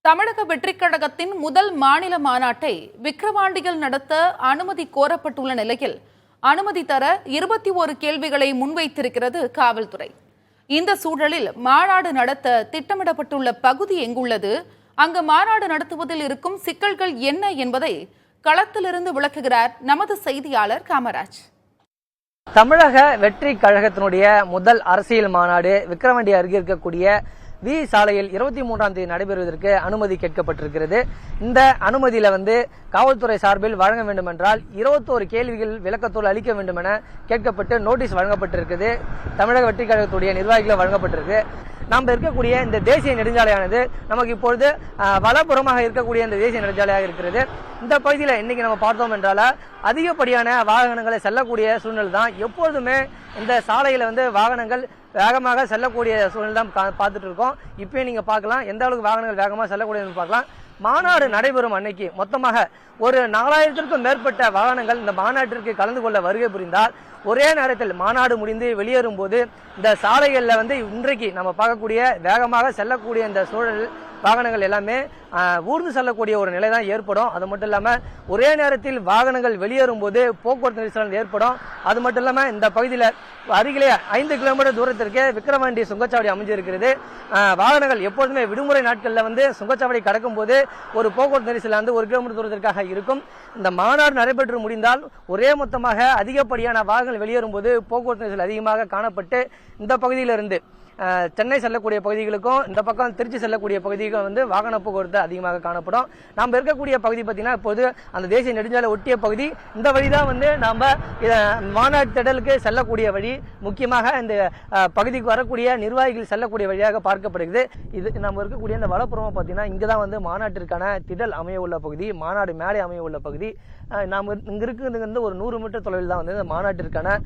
தமிழக வெற்றிக் கழகத்தின் முதல் மாநில மாநாட்டை விக்கிரவாண்டியில் நடத்த அனுமதி கோரப்பட்டுள்ள நிலையில் அனுமதி தர 21 கேள்விகளை முன்வைத்திருக்கிறது காவல்துறை. இந்த சூழலில் மாநாடு நடத்த திட்டமிடப்பட்டுள்ள பகுதி எங்குள்ளது, அங்கு மாநாடு நடத்துவதில் இருக்கும் சிக்கல்கள் என்ன என்பதை களத்திலிருந்து விளக்குகிறார் நமது செய்தியாளர் காமராஜ். தமிழக வெற்றி கழகத்தினுடைய முதல் அரசியல் மாநாடு விக்கிரவாண்டி அருகே இருக்கக்கூடிய வி சாலையில் 23ஆம் தேதி நடைபெறுவதற்கு அனுமதி கேட்கப்பட்டிருக்கிறது. இந்த அனுமதியில காவல்துறை சார்பில் வழங்க வேண்டும் என்றால் 21 கேள்விகள் விளக்கத்தோடு அளிக்க வேண்டும் என கேட்கப்பட்டு நோட்டீஸ் வழங்கப்பட்டிருக்கிறது. தமிழக வெற்றி கழகத்துடைய நிர்வாகிகள் வழங்கப்பட்டிருக்கு. நாம் இருக்கக்கூடிய இந்த தேசிய நெடுஞ்சாலையானது நமக்கு இப்பொழுது வலப்புறமாக இருக்கக்கூடிய இந்த தேசிய நெடுஞ்சாலையாக இருக்கிறது. இந்த பகுதியில் இன்னைக்கு நம்ம பார்த்தோம் என்றால அதிகப்படியான வாகனங்களை செல்லக்கூடிய சூழ்நிலை தான். எப்பொழுதுமே இந்த சாலையில வாகனங்கள் வேகமாக செல்லக்கூடிய சூழ்நிலை தான் பார்த்துட்டு இருக்கோம். இப்பயும் நீங்க பார்க்கலாம் எந்த அளவுக்கு வாகனங்கள் வேகமாக செல்லக்கூடியதுன்னு பார்க்கலாம். மாநாடு நடைபெறும் அன்னைக்கு மொத்தமாக ஒரு 4000த்திற்கும் மேற்பட்ட வாகனங்கள் இந்த மாநாட்டிற்கு கலந்து கொள்ள வருகை புரிந்தால் ஒரே நேரத்தில் மாநாடு முடிந்து வெளியேறும் போது இந்த சாலைகளில் இன்றைக்கு நம்ம பார்க்கக்கூடிய வேகமாக செல்லக்கூடிய இந்த சூழல் வாகனங்கள் எல்லாமே ஊர்ந்து செல்லக்கூடிய ஒரு நிலை தான் ஏற்படும். அது மட்டும் இல்லாமல் ஒரே நேரத்தில் வாகனங்கள் வெளியேறும் போது போக்குவரத்து நெரிசல் ஏற்படும். அது மட்டும் இல்லாமல் இந்த பகுதியில் அருகிலே 5 கிலோமீட்டர் தூரத்திற்கு விக்கிரவாண்டி சுங்கச்சாவடி அமைஞ்சிருக்கிறது. வாகனங்கள் எப்பொழுதுமே விடுமுறை நாட்களில் சுங்கச்சாவடி கடக்கும் போது ஒரு போக்குவரத்து நெரிசல் 1 கிலோமீட்டர் தூரத்திற்காக இருக்கும். இந்த மாநாடு நடைபெற்று முடிந்தால் ஒரே மொத்தமாக அதிகப்படியான வாகனங்கள் வெளியேறும் போது போக்குவரத்து நெரிசல் அதிகமாக காணப்பட்டு இந்த பகுதியிலிருந்து சென்னை செல்லக்கூடிய பகுதிகளுக்கும் இந்த பக்கம் திருச்சி செல்லக்கூடிய பகுதிக்கும் வாகன போக்குவரத்து அதிகமாக காணப்படும். நாம் இருக்கக்கூடிய பகுதி பார்த்தீங்கன்னா இப்போது அந்த தேசிய நெடுஞ்சாலை ஒட்டிய பகுதி. இந்த வழிதான் நாம் மாநாட்டு திடலுக்கு செல்லக்கூடிய வழி. முக்கியமாக இந்த பகுதிக்கு வரக்கூடிய நிர்வாகிகள் செல்லக்கூடிய வழியாக பார்க்கப்படுகிறது. இது நம்ம இருக்கக்கூடிய இந்த வலப்புறமா பார்த்தீங்கன்னா இங்கதான் மாநாட்டிற்கான திடல் அமைய உள்ள பகுதி, மாநாடு மேடை அமைய உள்ள பகுதி. நாம் இங்க இருக்கிறது ஒரு 100 மீட்டர் தொலைவில் தான் இந்த மாநாட்டிற்கான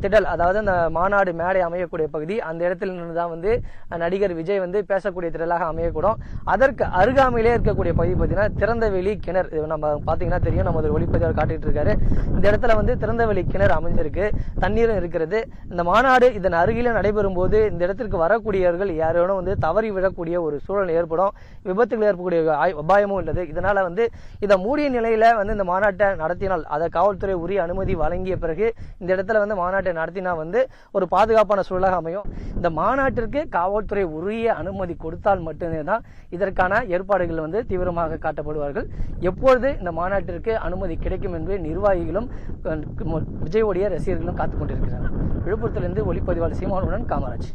திடல், அதாவது அந்த மாநாடு மேடை அமையக்கூடிய பகுதி. அந்த இடத்துல தான் நடிகர் விஜய் பேசக்கூடிய திடலாக அமையக்கூடும். அதற்கு அருகாமையிலே இருக்கக்கூடிய பகுதி பார்த்தீங்கன்னா திறந்தவெளி கிணறு. நம்ம பார்த்தீங்கன்னா தெரியும், நம்ம ஒரு ஒளிப்பதிவாளர் காட்டிட்டு இருக்காரு. இந்த இடத்துல திறந்தவெளி கிணறு அமைஞ்சிருக்கு, தண்ணீரும் இருக்கிறது. இந்த மாநாடு இதன் அருகில நடைபெறும் போது இந்த இடத்திற்கு வரக்கூடியவர்கள் யாரும் தவறி விடக்கூடிய ஒரு சூழல் ஏற்படும், விபத்துகள் ஏற்படக்கூடிய அபாயமும் உள்ளது. இதனால இதை மூடிய நிலையில இந்த மாநாட்டை நடத்தினால், அதை காவல்துறை உரிய அனுமதி வழங்கிய பிறகு இந்த இடத்துல மாநாட்டை நடத்தினா ஒரு பாதுகாப்பான சூழலாக அமையும். இந்த மாநாட்டிற்கு காவல்துறை உரிய அனுமதி கொடுத்தால் மட்டுமே தான் இதற்கான ஏற்பாடுகள் தீவிரமாக காட்டப்படுவார்கள். எப்பொழுது இந்த மாநாட்டிற்கு அனுமதி கிடைக்கும் என்று நிர்வாகிகளும் விஜயோடைய ரசிகர்களும் காத்துக் கொண்டிருக்கிறார்கள். விழுப்புரத்திலிருந்து ஒளிப்பதிவாளர் சீமானுடன் காமராஜ்.